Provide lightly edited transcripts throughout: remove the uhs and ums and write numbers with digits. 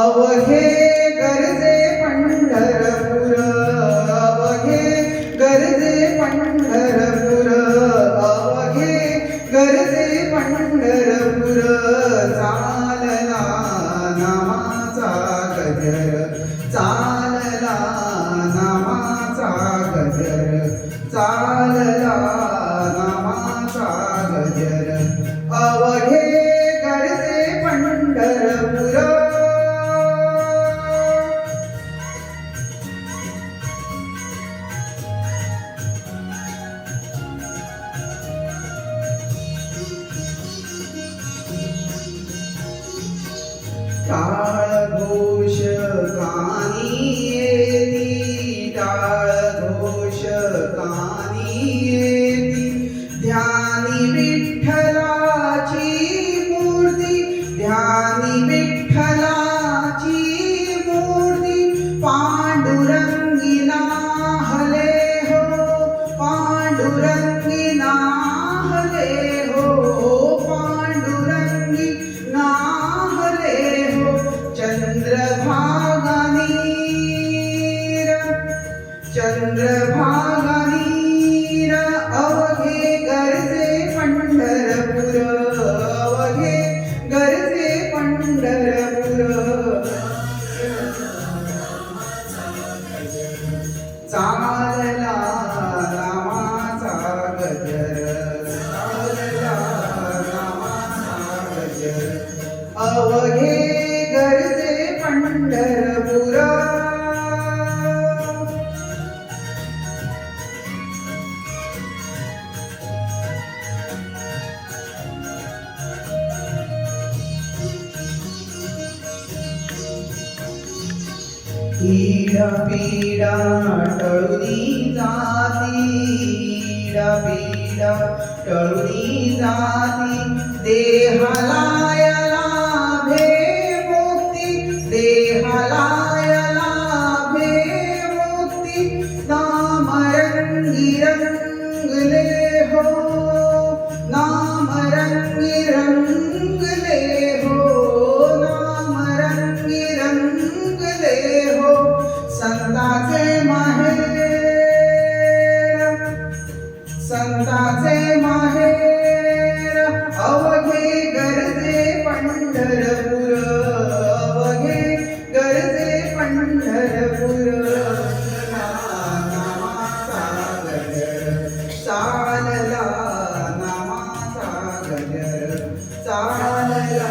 अवघे गरजे पंढरपूर, अवघे गरजे पंढरपूर, अवघे गरजे पंढरपूर. चालला नामाचा गजर, चालला नामाचा गजर, चालला नामाचा गजर. अवघे गरजे पंढरपूर. टाळ घोष कानी येती, टाळ घोष कानी येती. ध्यानी विठ्ठलाची मूर्ती, ध्यानी विठ्ठलाची मूर्ती. पांडुरंगी नाहले हो, पांडुरंगी नाहले हो, पांडुरंगी नाहले हो. चंद्रभागा नीर, चंद्रभागा नीर. अवघे गरजे पंढरपूर, अवघे गरजे पंढरपूर. चालला नामाचा गजर, चालला नामाचा गजर. अवघे गरजे पंढरपूर. पीडा पीडा टळूनी जाती, पीडा पीडा टळूनी जाती. देहाला लाभे मुक्ती, देहाला लाभे मुक्ती. नाम रंगी रंगले हो, नाम रंगी रंगले हो, नाम रंगी रंगले हो. संताचे माहेर, संताचे माहेर. अवघे गरजे पंढरपूर, अवघे गरजे पंढरपूर. नामाचा गजर, चालला नामाचा गजर, चालला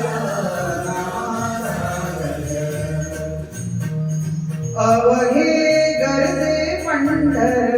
नामाचा गजर. अवघे गरजे पंढरपूर.